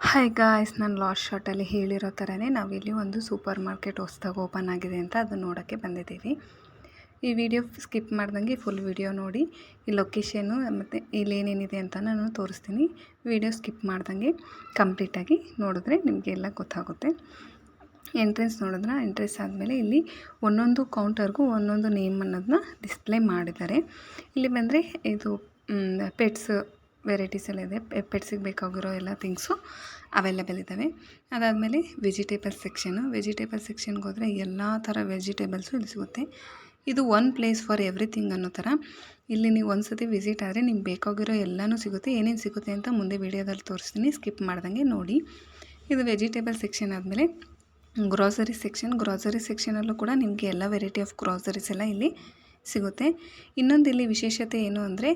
Hi guys, ನಾನು last ಶಾರ್ಟಲ್ಲಿ ಹೇಳಿರೋ ಥರನೇ ನಾವಿಲ್ಲಿ ಒಂದು ಸೂಪರ್ ಮಾರ್ಕೆಟ್ ಹೊಸ್ದಾಗಿ ಓಪನ್ ಆಗಿದೆ ಅಂತ ಅದನ್ನು ನೋಡೋಕ್ಕೆ ಬಂದಿದ್ದೀವಿ. ಈ ವಿಡಿಯೋ ಸ್ಕಿಪ್ ಮಾಡ್ದಂಗೆ ಫುಲ್ ವಿಡಿಯೋ ನೋಡಿ. ಈ ಲೊಕೇಶನ್ನು ಮತ್ತು ಇಲ್ಲೇನೇನಿದೆ ಅಂತ ನಾನು ತೋರಿಸ್ತೀನಿ. ವಿಡಿಯೋ ಸ್ಕಿಪ್ ಮಾಡ್ದಂಗೆ ಕಂಪ್ಲೀಟಾಗಿ ನೋಡಿದ್ರೆ ನಿಮಗೆಲ್ಲ ಗೊತ್ತಾಗುತ್ತೆ. ಎಂಟ್ರೆನ್ಸ್ ನೋಡಿದ್ರೆ ಎಂಟ್ರೆನ್ಸ್ ಆದಮೇಲೆ ಇಲ್ಲಿ ಒಂದೊಂದು ಕೌಂಟರ್ಗೂ ಒಂದೊಂದು ನೇಮ್ ಅನ್ನೋದನ್ನ ಡಿಸ್ಪ್ಲೇ ಮಾಡಿದ್ದಾರೆ. ಇಲ್ಲಿ ಬಂದರೆ ಇದು ಪೆಟ್ಸ್ ವೆರೈಟೀಸ್ ಎಲ್ಲ ಇದೆ. ಪೆಟ್ಸಿಗೆ ಬೇಕಾಗಿರೋ ಎಲ್ಲ ಥಿಂಗ್ಸು ಅವೈಲೇಬಲ್ ಇದ್ದಾವೆ. ಅದಾದಮೇಲೆ ವೆಜಿಟೇಬಲ್ ಸೆಕ್ಷನ್ಗೆ ಹೋದರೆ ಎಲ್ಲ ಥರ ವೆಜಿಟೇಬಲ್ಸು ಇಲ್ಲಿ ಸಿಗುತ್ತೆ. ಇದು ಒನ್ ಪ್ಲೇಸ್ ಫಾರ್ ಎವ್ರಿಥಿಂಗ್ ಅನ್ನೋ ಥರ. ಇಲ್ಲಿ ನೀವು ಒಂದು ಸತಿ ವಿಸಿಟ್ ಆದರೆ ನಿಮ್ಗೆ ಬೇಕಾಗಿರೋ ಎಲ್ಲನೂ ಸಿಗುತ್ತೆ. ಏನೇನು ಸಿಗುತ್ತೆ ಅಂತ ಮುಂದೆ ವಿಡಿಯೋದಲ್ಲಿ ತೋರಿಸ್ತೀನಿ, ಸ್ಕಿಪ್ ಮಾಡ್ದಂಗೆ ನೋಡಿ. ಇದು ವೆಜಿಟೇಬಲ್ ಸೆಕ್ಷನ್ ಆದಮೇಲೆ ಗ್ರಾಸರಿ ಸೆಕ್ಷನಲ್ಲೂ ಕೂಡ ನಿಮಗೆ ಎಲ್ಲ ವೆರೈಟಿ ಆಫ್ ಗ್ರಾಸರೀಸ್ ಎಲ್ಲ ಇಲ್ಲಿ ಸಿಗುತ್ತೆ. ಇನ್ನೊಂದು ಇಲ್ಲಿ ವಿಶೇಷತೆ ಏನು ಅಂದರೆ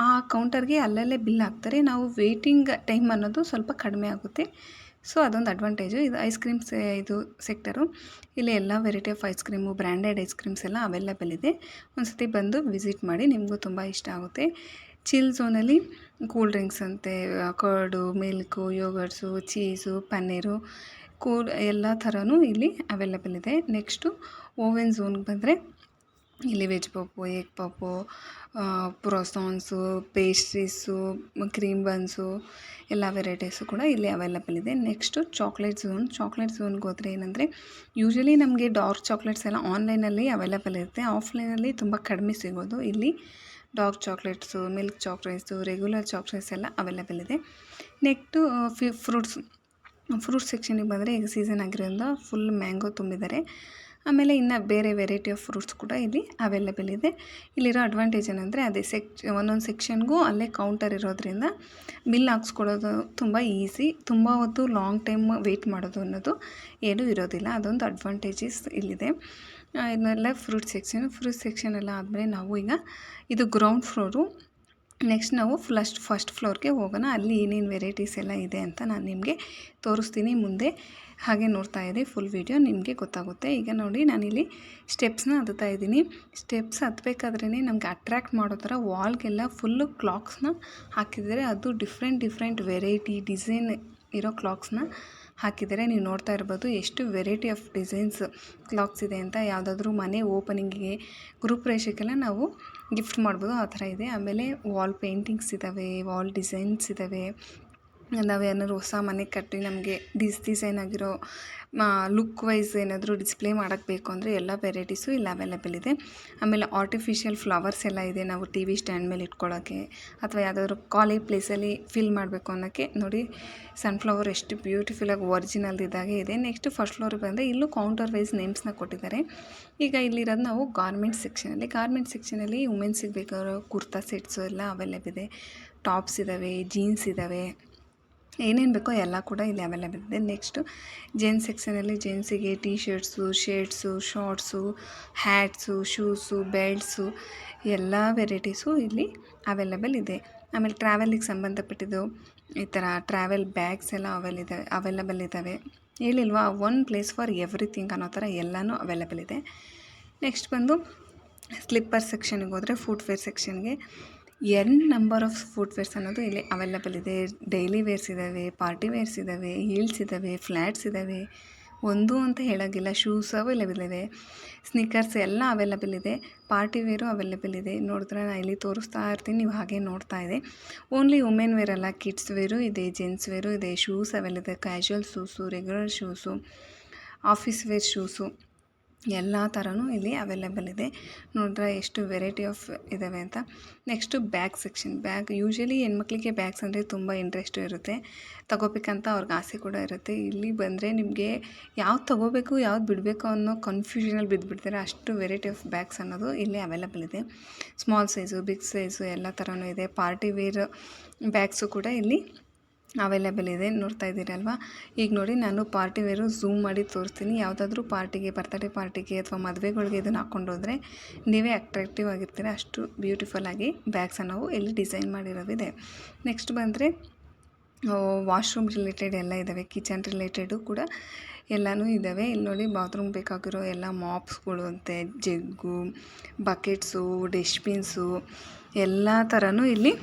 ಆ ಕೌಂಟರ್ಗೆ ಅಲ್ಲಲ್ಲೇ ಬಿಲ್ ಹಾಕ್ತಾರೆ. ನಾವು ವೇಟಿಂಗ್ ಟೈಮ್ ಅನ್ನೋದು ಸ್ವಲ್ಪ ಕಡಿಮೆ ಆಗುತ್ತೆ. ಸೊ ಅದೊಂದು ಅಡ್ವಾಂಟೇಜು. ಇದು ಐಸ್ ಕ್ರೀಮ್ಸ್ ಇದು ಸೆಕ್ಟರು. ಇಲ್ಲಿ ಎಲ್ಲ variety of ice cream, branded ice creams ಎಲ್ಲ ಅವೈಲೇಬಲ್ ಇದೆ. ಒಂದು ಸತಿ ಬಂದು ವಿಸಿಟ್ ಮಾಡಿ, ನಿಮಗೂ ತುಂಬ ಇಷ್ಟ ಆಗುತ್ತೆ. ಚಿಲ್ ಝೋನಲ್ಲಿ ಕೂಲ್ ಡ್ರಿಂಕ್ಸ್ ಅಂತೆ, ಕರ್ಡು, ಮಿಲ್ಕು, ಯೋಗರ್ಟ್ಸು, ಚೀಸು, ಪನ್ನೀರು, ಎಲ್ಲ ಥರನೂ ಇಲ್ಲಿ ಅವೈಲೇಬಲ್ ಇದೆ. ನೆಕ್ಸ್ಟು ಓವೆನ್ ಝೋನ್ಗೆ ಬಂದರೆ ಇಲ್ಲಿ veg puff, egg puff, croissants, pastries, cream buns ಎಲ್ಲ ವೆರೈಟೀಸು ಕೂಡ ಇಲ್ಲಿ ಅವೈಲೇಬಲ್ ಇದೆ. ನೆಕ್ಸ್ಟು ಚಾಕ್ಲೇಟ್ ಝೋನ್ಗೆ ಹೋದರೆ ಏನಂದರೆ ಯೂಶ್ವಲಿ ನಮಗೆ ಡಾರ್ಕ್ ಚಾಕ್ಲೇಟ್ಸ್ ಎಲ್ಲ ಆನ್ಲೈನಲ್ಲಿ ಅವೈಲೇಬಲ್ ಇರುತ್ತೆ. ಆಫ್ಲೈನಲ್ಲಿ ತುಂಬ ಕಡಿಮೆ ಸಿಗೋದು. ಇಲ್ಲಿ dark chocolates, milk chocolates, regular chocolates ಎಲ್ಲ ಅವೈಲೇಬಲ್ ಇದೆ. ನೆಕ್ಸ್ಟು ಫ್ರೂಟ್ಸ್ ಸೆಕ್ಷನಿಗೆ ಬಂದರೆ ಈಗ ಸೀಸನ್ ಆಗಿರೋದ್ರಿಂದ ಫುಲ್ ಮ್ಯಾಂಗೋ ತುಂಬಿದ್ದಾರೆ. ಆಮೇಲೆ ಇನ್ನು ಬೇರೆ ವೆರೈಟಿ ಆಫ್ ಫ್ರೂಟ್ಸ್ ಕೂಡ ಇಲ್ಲಿ ಅವೈಲೇಬಲ್ ಇದೆ. ಇಲ್ಲಿರೋ ಅಡ್ವಾಂಟೇಜ್ ಏನಂದರೆ ಅದೇ ಒಂದೊಂದು ಸೆಕ್ಷನ್ಗೂ ಅಲ್ಲೇ ಕೌಂಟರ್ ಇರೋದ್ರಿಂದ ಬಿಲ್ ಹಾಕ್ಸ್ಕೊಳ್ಳೋದು ತುಂಬ ಈಸಿ. ತುಂಬ ಹೊತ್ತು ಲಾಂಗ್ ಟೈಮ್ ವೆಯ್ಟ್ ಮಾಡೋದು ಅನ್ನೋದು ಏನೂ ಇರೋದಿಲ್ಲ. ಅದೊಂದು ಅಡ್ವಾಂಟೇಜಸ್ ಇಲ್ಲಿದೆ. ಇದನ್ನೆಲ್ಲ ಫ್ರೂಟ್ ಸೆಕ್ಷನ್ ಎಲ್ಲ ಆದಮೇಲೆ ನಾವು ಈಗ ಇದು ಗ್ರೌಂಡ್ ಫ್ಲೋರು. ನೆಕ್ಸ್ಟ್ ನಾವು ಫಸ್ಟ್ ಫ್ಲೋರ್ಗೆ ಹೋಗೋಣ. ಅಲ್ಲಿ ಏನೇನು ವೆರೈಟೀಸ್ ಎಲ್ಲ ಇದೆ ಅಂತ ನಾನು ನಿಮಗೆ ತೋರಿಸ್ತೀನಿ ಮುಂದೆ. ಹಾಗೆ ನೋಡ್ತಾ ಇದ್ದೆ ಫುಲ್ ವಿಡಿಯೋ, ನಿಮಗೆ ಗೊತ್ತಾಗುತ್ತೆ. ಈಗ ನೋಡಿ, ನಾನಿಲ್ಲಿ ಸ್ಟೆಪ್ಸ್ನ ಹತ್ತುತ್ತಾ ಇದ್ದೀನಿ. ಸ್ಟೆಪ್ಸ್ ಹತ್ತಬೇಕಾದ್ರೇ ನಮಗೆ ಅಟ್ರ್ಯಾಕ್ಟ್ ಮಾಡೋ ಥರ ವಾಲ್ಗೆಲ್ಲ ಫುಲ್ಲು ಕ್ಲಾಕ್ಸ್ನ ಹಾಕಿದ್ದಾರೆ. ಅದು ಡಿಫ್ರೆಂಟ್ ವೆರೈಟಿ ಡಿಸೈನ್ ಇರೋ ಕ್ಲಾಕ್ಸ್ನ ಹಾಕಿದ್ದಾರೆ. ನೀವು ನೋಡ್ತಾ ಇರ್ಬೋದು ಎಷ್ಟು ವೆರೈಟಿ ಆಫ್ ಡಿಸೈನ್ಸ್ ಕ್ಲಾಕ್ಸ್ ಇದೆ ಅಂತ. ಯಾವುದಾದ್ರೂ ಮನೆ ಓಪನಿಂಗಿಗೆ, ಗೃಹಪ್ರವೇಶಕ್ಕೆಲ್ಲ ನಾವು ಗಿಫ್ಟ್ ಮಾಡ್ಬೋದು, ಆ ಥರ ಇದೆ. ಆಮೇಲೆ ವಾಲ್ ಪೇಂಟಿಂಗ್ಸ್ ಇದ್ದಾವೆ, ವಾಲ್ ಡಿಸೈನ್ಸ್ ಇದ್ದಾವೆ. ನಾವು ಏನಾದ್ರು ಹೊಸ ಮನೆ ಕಟ್ಟಿ ನಮಗೆ ಡಿಸೈನ್ ಆಗಿರೋ ಲುಕ್ ವೈಸ್ ಏನಾದರೂ ಡಿಸ್ಪ್ಲೇ ಮಾಡೋಕ್ಕೆ ಬೇಕು ಅಂದರೆ ಎಲ್ಲ ವೆರೈಟೀಸು ಇಲ್ಲಿ ಅವೈಲೇಬಲ್ ಇದೆ. ಆಮೇಲೆ ಆರ್ಟಿಫಿಷಿಯಲ್ ಫ್ಲವರ್ಸ್ ಎಲ್ಲ ಇದೆ, ನಾವು ಟಿ ವಿ ಸ್ಟ್ಯಾಂಡ್ ಮೇಲೆ ಇಟ್ಕೊಳ್ಳೋಕ್ಕೆ ಅಥವಾ ಯಾವುದಾದ್ರೂ ಖಾಲಿ ಪ್ಲೇಸಲ್ಲಿ ಫಿಲ್ ಮಾಡಬೇಕು ಅನ್ನೋಕ್ಕೆ. ನೋಡಿ, ಸನ್ಫ್ಲವರ್ ಎಷ್ಟು ಬ್ಯೂಟಿಫುಲ್ಲಾಗಿ ಒರಿಜಿನಲ್ ಇದ್ದಾಗೆ ಇದೆ. ನೆಕ್ಸ್ಟ್ ಫಸ್ಟ್ ಫ್ಲೋರಿಗೆ ಬಂದರೆ ಇಲ್ಲೂ ಕೌಂಟರ್ ವೈಸ್ ನೇಮ್ಸ್ನ ಕೊಟ್ಟಿದ್ದಾರೆ. ಈಗ ಇಲ್ಲಿರೋದು ನಾವು ಗಾರ್ಮೆಂಟ್ಸ್ ಸೆಕ್ಷನಲ್ಲಿ ವುಮೆನ್ಸಿಗೆ ಬೇಕಾಗಿರೋ ಕುರ್ತಾ ಸೆಟ್ಸು ಎಲ್ಲ ಅವೈಲೇಬಲ್ ಇದೆ. ಟಾಪ್ಸ್ ಇದ್ದಾವೆ, ಜೀನ್ಸ್ ಇದ್ದಾವೆ, ಏನೇನು ಬೇಕೋ ಎಲ್ಲ ಕೂಡ ಇಲ್ಲಿ ಅವೈಲೇಬಲ್ ಇದೆ. ನೆಕ್ಸ್ಟು ಜೆಂಟ್ಸ್ ಸೆಕ್ಷನಲ್ಲಿ ಜೆಂಟ್ಸಿಗೆ T shirts, shorts, hats, shoes, belts ಎಲ್ಲ ವೆರೈಟೀಸು ಇಲ್ಲಿ ಅವೈಲೇಬಲ್ ಇದೆ. ಆಮೇಲೆ ಟ್ರಾವೆಲಿಗೆ ಸಂಬಂಧಪಟ್ಟಿದ್ದು ಈ ಥರ ಟ್ರಾವೆಲ್ ಬ್ಯಾಗ್ಸ್ ಎಲ್ಲ ಅವೈಲೇಬಲ್ ಇದ್ದಾವೆ. ಹೇಳಿಲ್ವಾ, ಒನ್ ಪ್ಲೇಸ್ ಫಾರ್ ಎವ್ರಿಥಿಂಗ್ ಅನ್ನೋ ಥರ ಎಲ್ಲನೂ ಅವೈಲೇಬಲ್ ಇದೆ. ನೆಕ್ಸ್ಟ್ ಬಂದು ಸ್ಲಿಪ್ಪರ್ ಸೆಕ್ಷನ್ಗೆ ಹೋದರೆ ಫುಟ್ವೇರ್ ಸೆಕ್ಷನ್ಗೆ ನಂಬರ್ ಆಫ್ ಫುಟ್ವೇರ್ಸ್ ಅನ್ನೋದು ಇಲ್ಲಿ ಅವೈಲೇಬಲ್ ಇದೆ. ಡೈಲಿ ವೇರ್ಸ್ ಇದ್ದಾವೆ, ಪಾರ್ಟಿ ವೇರ್ಸ್ ಇದ್ದಾವೆ, ಹೀಲ್ಸ್ ಇದ್ದಾವೆ, ಫ್ಲ್ಯಾಟ್ಸ್ ಇದ್ದಾವೆ, ಒಂದು ಅಂತ ಹೇಳೋಂಗಿಲ್ಲ. ಶೂಸ್ ಅವೈಲೇಬಲ್ ಇದೆ, ಸ್ನಿಕರ್ಸ್ ಎಲ್ಲ ಅವೈಲೇಬಲ್ ಇದೆ, ಪಾರ್ಟಿ ವೇರು ಅವೈಲೇಬಲ್ ಇದೆ. ನೋಡಿದ್ರೆ ನಾನು ಇಲ್ಲಿ ತೋರಿಸ್ತಾ ಇರ್ತೀನಿ, ನೀವು ಹಾಗೆ ನೋಡ್ತಾ ಇದೆ. ಓನ್ಲಿ ವುಮೆನ್ ವೇರ್ ಅಲ್ಲ, ಕಿಡ್ಸ್ ವೇರು ಇದೆ, ಜೆಂಟ್ಸ್ ವೇರು ಇದೆ, ಶೂಸ್ ಅವೈಲೇಬಲ್ ಇದೆ, casual shoes, regular shoes, office wear shoes ಎಲ್ಲ ಥರನೂ ಇಲ್ಲಿ ಅವೈಲೇಬಲ್ ಇದೆ. ನೋಡಿದ್ರೆ ಎಷ್ಟು ವೆರೈಟಿ ಆಫ್ ಇದ್ದಾವೆ ಅಂತ. ನೆಕ್ಸ್ಟು ಬ್ಯಾಗ್ ಯೂಶ್ವಲಿ ಹೆಣ್ಮಕ್ಳಿಗೆ ಬ್ಯಾಗ್ಸ್ ಅಂದರೆ ತುಂಬ ಇಂಟ್ರೆಸ್ಟು ಇರುತ್ತೆ, ತೊಗೋಬೇಕಂತ ಅವ್ರಿಗೆ ಆಸೆ ಕೂಡ ಇರುತ್ತೆ. ಇಲ್ಲಿ ಬಂದರೆ ನಿಮಗೆ ಯಾವ್ದು ತೊಗೋಬೇಕು ಯಾವ್ದು ಬಿಡಬೇಕು ಅನ್ನೋ ಕನ್ಫ್ಯೂಷನಲ್ಲಿ ಬಿದ್ದುಬಿಡ್ತಾರೆ. ಅಷ್ಟು ವೆರೈಟಿ ಆಫ್ ಬ್ಯಾಗ್ಸ್ ಅನ್ನೋದು ಇಲ್ಲಿ ಅವೈಲೇಬಲ್ ಇದೆ. ಸ್ಮಾಲ್ ಸೈಜು, ಬಿಗ್ ಸೈಜು ಎಲ್ಲ ಥರನೂ ಇದೆ. ಪಾರ್ಟಿ ವೇರ್ ಬ್ಯಾಗ್ಸು ಕೂಡ ಇಲ್ಲಿ ಅವೈಲೇಬಲ್ ಇದೆ. ನೋಡ್ತಾ ಇದ್ದೀರಲ್ವ. ಈಗ ನೋಡಿ, ನಾನು ಪಾರ್ಟಿ ವೇರು ಝೂಮ್ ಮಾಡಿ ತೋರಿಸ್ತೀನಿ. ಯಾವುದಾದ್ರೂ ಪಾರ್ಟಿಗೆ, ಬರ್ತ್ಡೇ ಪಾರ್ಟಿಗೆ ಅಥವಾ ಮದುವೆಗಳಿಗೆ ಇದನ್ನು ಹಾಕ್ಕೊಂಡೋದ್ರೆ ನೀವೇ ಅಟ್ರಾಕ್ಟಿವ್ ಆಗಿರ್ತೀರ. ಅಷ್ಟು ಬ್ಯೂಟಿಫುಲ್ಲಾಗಿ ಬ್ಯಾಗ್ಸನ್ನು ನಾವು ಇಲ್ಲಿ ಡಿಸೈನ್ ಮಾಡಿರೋದಿದೆ. ನೆಕ್ಸ್ಟ್ ಬಂದರೆ ವಾಶ್ರೂಮ್ ರಿಲೇಟೆಡ್ ಎಲ್ಲ ಇದ್ದಾವೆ, ಕಿಚನ್ ರಿಲೇಟೆಡು ಕೂಡ ಎಲ್ಲನೂ ಇದ್ದಾವೆ. ಇಲ್ಲಿ ನೋಡಿ, ಬಾತ್ರೂಮ್ ಬೇಕಾಗಿರೋ ಎಲ್ಲ ಮಾಪ್ಸ್ಗಳು ಅಂತೆ, ಜಗ್ಗು, ಬಕೆಟ್ಸು, ಡಸ್ಟ್ಬಿನ್ಸು ಎಲ್ಲ ಥರನೂ ಇಲ್ಲಿ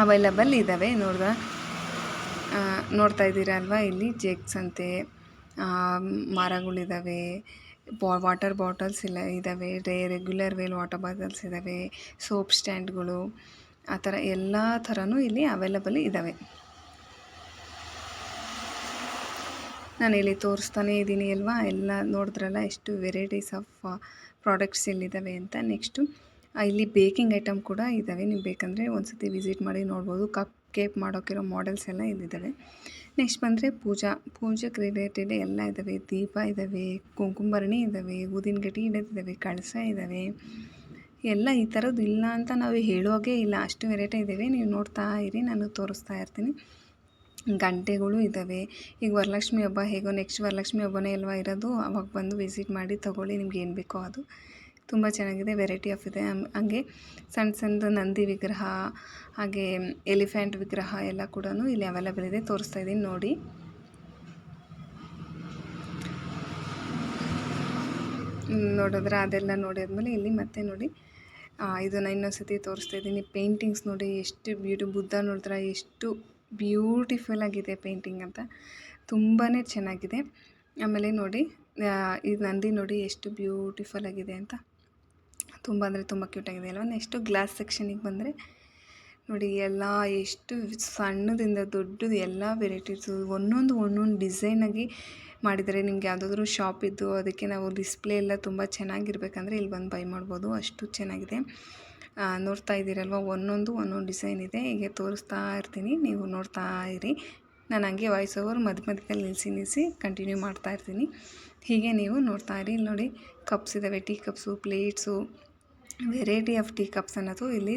ಅವೈಲೇಬಲ್ ಇದ್ದಾವೆ. ನೋಡಿದ್ರೆ ನೋಡ್ತಾ ಇದ್ದೀರಾ ಅಲ್ವಾ, ಇಲ್ಲಿ ಜಗ್ಸ್ ಅಂತೆ, ಮರಗಳಿದ್ದಾವೆ, ವಾಟರ್ ಬಾಟಲ್ಸ್ ಎಲ್ಲ ಇದ್ದಾವೆ, ರೆಗ್ಯುಲರ್ ವೇಲ್ ವಾಟರ್ ಬಾಟಲ್ಸ್ ಇದ್ದಾವೆ, ಸೋಪ್ ಸ್ಟ್ಯಾಂಡ್ಗಳು, ಆ ಥರ ಎಲ್ಲ ಥರನೂ ಇಲ್ಲಿ ಅವೈಲಬಲ್ ಇದ್ದಾವೆ. ನಾನು ಇಲ್ಲಿ ತೋರಿಸ್ತಾನೇ ಇದ್ದೀನಿ ಅಲ್ವಾ, ಎಲ್ಲ ನೋಡಿದ್ರಲ್ಲ ಎಷ್ಟು ವೆರೈಟೀಸ್ ಆಫ್ ಪ್ರಾಡಕ್ಟ್ಸ್ ಎಲ್ಲಿದ್ದಾವೆ ಅಂತ. ನೆಕ್ಸ್ಟು ಇಲ್ಲಿ ಬೇಕಿಂಗ್ ಐಟಮ್ ಕೂಡ ಇದ್ದಾವೆ, ನೀವು ಬೇಕಂದರೆ ಒಂದು ಸತಿ ವಿಸಿಟ್ ಮಾಡಿ ನೋಡ್ಬೋದು. ಕಪ್ ಕೇಕ್ ಮಾಡೋಕ್ಕಿರೋ ಮಾಡೆಲ್ಸ್ ಎಲ್ಲ ಇಲ್ಲಿದ್ದಾವೆ. ನೆಕ್ಸ್ಟ್ ಬಂದರೆ ಪೂಜೆಗೆ ರಿಲೇಟೆಡ್ ಎಲ್ಲ ಇದ್ದಾವೆ. ದೀಪ ಇದ್ದಾವೆ, ಕುಂಕುಮಭರಣಿ ಇದ್ದಾವೆ, ಊದಿನ ಗಡ್ಡಿ ಇದ್ದಾವೆ, ಕಳಸ ಇದ್ದಾವೆ. ಎಲ್ಲ ಈ ಥರದ್ದು ಇಲ್ಲ ಅಂತ ನಾವು ಹೇಳೋಗೆ ಇಲ್ಲ, ಅಷ್ಟು ವೆರೈಟಿ ಇದ್ದಾವೆ. ನೀವು ನೋಡ್ತಾ ಇರಿ, ನಾನು ತೋರಿಸ್ತಾ ಇರ್ತೀನಿ. ಗಂಟೆಗಳು ಇದ್ದಾವೆ. ಈಗ ವರಲಕ್ಷ್ಮಿ ಹಬ್ಬ ಹೇಗೋ ನೆಕ್ಸ್ಟ್ ವರಲಕ್ಷ್ಮಿ ಹಬ್ಬನೇ ಅಲ್ವಾ ಇರೋದು, ಅವಾಗ ಬಂದು ವಿಸಿಟ್ ಮಾಡಿ ತೊಗೊಳ್ಳಿ, ನಿಮ್ಗೆ ಏನು ಬೇಕೋ ಅದು. ತುಂಬ ಚೆನ್ನಾಗಿದೆ, ವೆರೈಟಿ ಆಫ್ ಇದೆ. ಹಂಗೆ ಸಣ್ಣದು ನಂದಿ ವಿಗ್ರಹ, ಹಾಗೆ ಎಲಿಫೆಂಟ್ ವಿಗ್ರಹ ಎಲ್ಲ ಕೂಡ ಇಲ್ಲಿ ಅವೈಲಬಲ್ ಇದೆ. ತೋರಿಸ್ತಾ ಇದ್ದೀನಿ ನೋಡಿ. ನೋಡಿದ್ರೆ ಅದೆಲ್ಲ ನೋಡಿದ್ಮೇಲೆ ಇಲ್ಲಿ ಮತ್ತೆ ನೋಡಿ, ಇದನ್ನು ಇನ್ನೊಂದು ಸತಿ ತೋರಿಸ್ತಾ ಇದ್ದೀನಿ. ಪೇಂಟಿಂಗ್ಸ್ ನೋಡಿ ಎಷ್ಟು ಬುದ್ಧ ನೋಡಿದ್ರೆ ಎಷ್ಟು ಬ್ಯೂಟಿಫುಲ್ ಆಗಿದೆ ಪೇಂಟಿಂಗ್ ಅಂತ, ತುಂಬಾ ಚೆನ್ನಾಗಿದೆ. ಆಮೇಲೆ ನೋಡಿ, ಇದು ನಂದಿ ನೋಡಿ ಎಷ್ಟು ಬ್ಯೂಟಿಫುಲ್ ಆಗಿದೆ ಅಂತ, ತುಂಬ ಅಂದರೆ ತುಂಬ ಕ್ಯೂಟಾಗಿದೆ ಅಲ್ವಾ. ನೆಕ್ಸ್ಟು ಗ್ಲಾಸ್ ಸೆಕ್ಷನಿಗೆ ಬಂದರೆ ನೋಡಿ, ಎಲ್ಲ ಎಷ್ಟು ಸಣ್ಣದಿಂದ ದೊಡ್ಡದು ಎಲ್ಲ ವೆರೈಟೀಸು, ಒಂದೊಂದು ಡಿಸೈನಾಗಿ ಮಾಡಿದರೆ. ನಿಮ್ಗೆ ಯಾವುದಾದ್ರೂ ಶಾಪ್ ಇದ್ದು ಅದಕ್ಕೆ ನಾವು ಡಿಸ್ಪ್ಲೇ ಎಲ್ಲ ತುಂಬ ಚೆನ್ನಾಗಿರ್ಬೇಕಂದ್ರೆ ಇಲ್ಲಿ ಬಂದು ಬೈ ಮಾಡ್ಬೋದು, ಅಷ್ಟು ಚೆನ್ನಾಗಿದೆ. ನೋಡ್ತಾ ಇದ್ದೀರಲ್ವ, ಒಂದೊಂದು ಡಿಸೈನ್ ಇದೆ. ಹೀಗೆ ತೋರಿಸ್ತಾ ಇರ್ತೀನಿ, ನೀವು ನೋಡ್ತಾ ಇರಿ. ನಾನು ಹಂಗೆ ವಾಯ್ಸ್ ಓವರ್ ಮಧ್ಯದಲ್ಲಿ ನಿಲ್ಲಿಸಿ ಕಂಟಿನ್ಯೂ ಮಾಡ್ತಾ ಇರ್ತೀನಿ. ಹೀಗೆ ನೀವು ನೋಡ್ತಾ ಇರಿ. ಇಲ್ಲಿ ನೋಡಿ, ಕಪ್ಸ್ ಇದ್ದಾವೆ, tea cups, plates, variety of tea cups ಅನ್ನೋದು ಇಲ್ಲಿ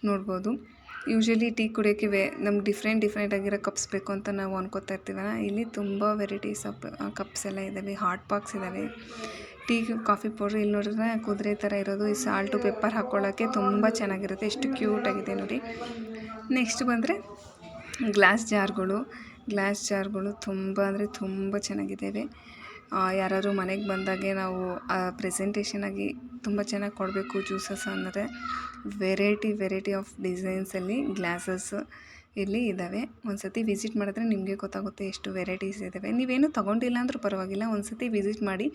ನೋಡ್ಬೋದು. ಯೂಶ್ವಲಿ ಟೀ ಕುಡಿಯೋಕ್ಕೆ ನಮ್ಗೆ ಡಿಫ್ರೆಂಟ್ ಆಗಿರೋ ಕಪ್ಸ್ ಬೇಕು ಅಂತ ನಾವು ಅನ್ಕೋತಾ ಇರ್ತೀವಲ್ಲ, ಇಲ್ಲಿ ತುಂಬ ವೆರೈಟೀಸ್ ಆಫ್ ಕಪ್ಸ್ ಎಲ್ಲ ಇದ್ದಾವೆ. ಹಾಟ್ ಬಾಕ್ಸ್ ಇದ್ದಾವೆ, ಟೀ ಕಾಫಿ ಪೌಡ್ರ್. ಇಲ್ಲಿ ನೋಡಿದ್ರೆ ಕುದುರೆ ಥರ ಇರೋದು, ಈ ಸಾಲ್ಟು ಪೆಪ್ಪರ್ ಹಾಕ್ಕೊಳ್ಳೋಕ್ಕೆ ತುಂಬ ಚೆನ್ನಾಗಿರುತ್ತೆ, ಎಷ್ಟು ಕ್ಯೂಟಾಗಿದೆ ನೋಡಿ. ನೆಕ್ಸ್ಟ್ ಬಂದರೆ ಗ್ಲಾಸ್ ಜಾರ್ಗಳು ತುಂಬ ಅಂದರೆ ತುಂಬ ಚೆನ್ನಾಗಿದ್ದಾವೆ. ಯಾರಾದರೂ ಮನೆಗೆ ಬಂದಾಗೆ ನಾವು ಪ್ರೆಸೆಂಟೇಷನಾಗಿ ತುಂಬ ಚೆನ್ನಾಗಿ ಕೊಡಬೇಕು ಜ್ಯೂಸಸ್ ಅಂದರೆ ವೆರೈಟಿ ಆಫ್ ಡಿಸೈನ್ಸಲ್ಲಿ ಗ್ಲಾಸಸ್ ಇಲ್ಲಿ ಇದ್ದಾವೆ. ಒಂದು ಸತಿ ವಿಸಿಟ್ ಮಾಡಿದ್ರೆ ನಿಮಗೆ ಗೊತ್ತಾಗುತ್ತೆ ಎಷ್ಟು ವೆರೈಟೀಸ್ ಇದ್ದಾವೆ. ನೀವೇನು ತೊಗೊಂಡಿಲ್ಲ ಅಂದರೂ ಪರವಾಗಿಲ್ಲ, ಒಂದು ಸತಿ ವಿಸಿಟ್ ಮಾಡಿ,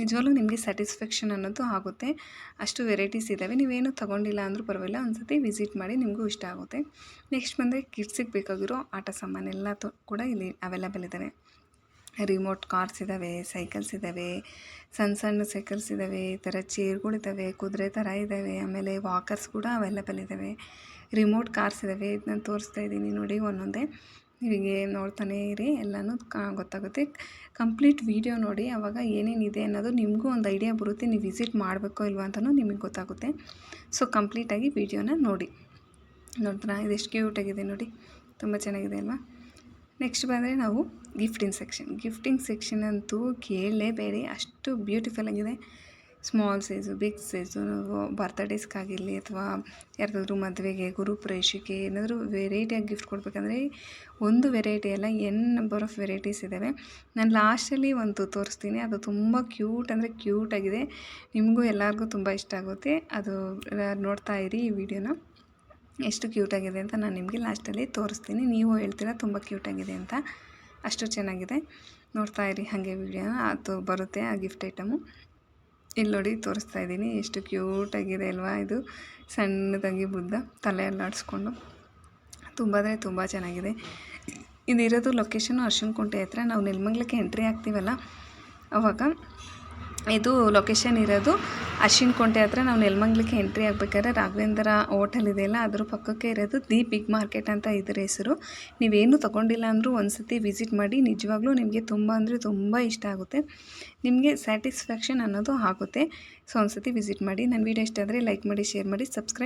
ನಿಜವಾಗ್ಲೂ ನಿಮಗೆ ಸ್ಯಾಟಿಸ್ಫ್ಯಾಕ್ಷನ್ ಅನ್ನೋದು ಆಗುತ್ತೆ. ಅಷ್ಟು ವೆರೈಟೀಸ್ ಇದ್ದಾವೆ. ನೀವೇನು ತೊಗೊಂಡಿಲ್ಲ ಅಂದರೂ ಪರವಾಗಿಲ್ಲ, ಒಂದು ಸತಿ ವಿಸಿಟ್ ಮಾಡಿ, ನಿಮಗೂ ಇಷ್ಟ ಆಗುತ್ತೆ. ನೆಕ್ಸ್ಟ್ ಬಂದರೆ ಕಿಡ್ಸಿಗೆ ಬೇಕಾಗಿರೋ ಆಟ ಸಾಮಾನೆಲ್ಲ ಕೂಡ ಇಲ್ಲಿ ಅವೈಲಬಲ್ ಇದ್ದಾವೆ. ರಿಮೋಟ್ ಕಾರ್ಸ್ ಇದ್ದಾವೆ, ಸೈಕಲ್ಸ್ ಇದ್ದಾವೆ, ಸಣ್ಣ ಸೈಕಲ್ಸ್ ಇದ್ದಾವೆ, ಈ ಥರ ಚೇರ್ಗಳಿದ್ದಾವೆ, ಕುದುರೆ ಥರ ಇದ್ದಾವೆ. ಆಮೇಲೆ ವಾಕರ್ಸ್ ಕೂಡ ಅವೈಲಬಲ್ ಇದ್ದಾವೆ, ರಿಮೋಟ್ ಕಾರ್ಸ್ ಇದ್ದಾವೆ. ಇದನ್ನ ತೋರಿಸ್ತಾ ಇದ್ದೀನಿ ನೋಡಿ ಒಂದೊಂದೇ. ನೀವಿಗೆ ನೋಡ್ತಾನೇ ಇರಿ, ಎಲ್ಲನೂ ಗೊತ್ತಾಗುತ್ತೆ. ಕಂಪ್ಲೀಟ್ ವಿಡಿಯೋ ನೋಡಿ, ಆವಾಗ ಏನೇನಿದೆ ಅನ್ನೋದು ನಿಮಗೂ ಒಂದು ಐಡಿಯಾ ಬರುತ್ತೆ. ನೀವು ವಿಸಿಟ್ ಮಾಡಬೇಕೋ ಇಲ್ವೋ ಅಂತಲೂ ನಿಮಗೆ ಗೊತ್ತಾಗುತ್ತೆ. ಸೊ ಕಂಪ್ಲೀಟಾಗಿ ವಿಡಿಯೋನ ನೋಡಿದ್ರಾ, ಇದೆಷ್ಟು ಕ್ಯೂಟಾಗಿದೆ ನೋಡಿ, ತುಂಬ ಚೆನ್ನಾಗಿದೆ ಅಲ್ವಾ. ನೆಕ್ಸ್ಟ್ ಬಂದರೆ ನಾವು ಗಿಫ್ಟಿಂಗ್ ಸೆಕ್ಷನ್ ಅಂತೂ ಕೇಳಲೇಬೇಡಿ, ಅಷ್ಟು ಬ್ಯೂಟಿಫುಲ್ ಆಗಿದೆ. ಸ್ಮಾಲ್ ಸೈಜು, ಬಿಗ್ ಸೈಜು, ಬರ್ತ್ಡೇಸ್ಗಾಗಿರಲಿ ಅಥವಾ ಯಾರ್ದಾದ್ರೂ ಮದುವೆಗೆ, ಗುರುಪ್ರವೇಶಕ್ಕೆ ಏನಾದರೂ ವೆರೈಟಿಯಾಗಿ ಗಿಫ್ಟ್ ಕೊಡಬೇಕಂದ್ರೆ ಒಂದು ವೆರೈಟಿ ಅಲ್ಲ, ನಂಬರ್ ಆಫ್ ವೆರೈಟೀಸ್ ಇದ್ದಾವೆ. ನಾನು ಲಾಸ್ಟಲ್ಲಿ ಒಂದು ತೋರಿಸ್ತೀನಿ, ಅದು ತುಂಬ ಕ್ಯೂಟಾಗಿದೆ. ನಿಮಗೂ ಎಲ್ಲರಿಗೂ ತುಂಬ ಇಷ್ಟ ಆಗುತ್ತೆ. ಅದು ನೋಡ್ತಾ ಇರಿ ಈ ವಿಡಿಯೋನ, ಎಷ್ಟು ಕ್ಯೂಟಾಗಿದೆ ಅಂತ ನಾನು ನಿಮಗೆ ಲಾಸ್ಟಲ್ಲಿ ತೋರಿಸ್ತೀನಿ. ನೀವು ಹೇಳ್ತೀರಾ ತುಂಬ ಕ್ಯೂಟಾಗಿದೆ ಅಂತ, ಅಷ್ಟು ಚೆನ್ನಾಗಿದೆ. ನೋಡ್ತಾ ಇರಿ ಹಾಗೆ ವಿಡಿಯೋನ, ಅದು ಬರುತ್ತೆ ಆ ಗಿಫ್ಟ್ ಐಟಮು. ಇಲ್ಲಿ ನೋಡಿ ತೋರಿಸ್ತಾ ಇದ್ದೀನಿ, ಎಷ್ಟು ಕ್ಯೂಟಾಗಿದೆ ಅಲ್ವಾ. ಇದು ಸಣ್ಣದಾಗಿ ಬುದ್ಧ ತಲೆ ಅಲ್ಲಾಡಿಸ್ಕೊಂಡು, ತುಂಬ ಅಂದರೆ ತುಂಬ ಚೆನ್ನಾಗಿದೆ. ಇದಿರೋದು ಲೊಕೇಶನು ಅರ್ಶಿಣಕುಂಟೆ ಹತ್ರ. ನಾವು ನೆಲಮಂಗಲಕ್ಕೆ ಎಂಟ್ರಿ ಆಗ್ತೀವಲ್ಲ ಆವಾಗ ಇದು ಲೊಕೇಶನ್ ಇರೋದು ಅರ್ಶಿಣಕುಂಟೆ ಹತ್ರ. ನಾವು ನೆಲಮಂಗಲಕ್ಕೆ ಎಂಟ್ರಿ ಆಗಬೇಕಾದ್ರೆ ರಾಘವೇಂದ್ರ ಹೋಟೆಲ್ ಇದೆಯಲ್ಲ, ಅದ್ರ ಪಕ್ಕಕ್ಕೆ ಇರೋದು ದಿ ಬಿಗ್ ಮಾರ್ಕೆಟ್ ಅಂತ ಇದರ ಹೆಸರು. ನೀವೇನು ತೊಗೊಂಡಿಲ್ಲ ಅಂದರೂ ಒಂದು ಸತಿ ವಿಸಿಟ್ ಮಾಡಿ, ನಿಜವಾಗ್ಲೂ ನಿಮಗೆ ತುಂಬ ಅಂದರೆ ತುಂಬ ಇಷ್ಟ ಆಗುತ್ತೆ, ನಿಮಗೆ ಸ್ಯಾಟಿಸ್ಫ್ಯಾಕ್ಷನ್ ಅನ್ನೋದು ಆಗುತ್ತೆ. ಸೊ ಒಂದು ಸತಿ ವಿಸಿಟ್ ಮಾಡಿ. ನನ್ನ ವೀಡಿಯೋ ಇಷ್ಟ ಆದರೆ ಲೈಕ್ ಮಾಡಿ, ಶೇರ್ ಮಾಡಿ, ಸಬ್ಸ್ಕ್ರೈಬ್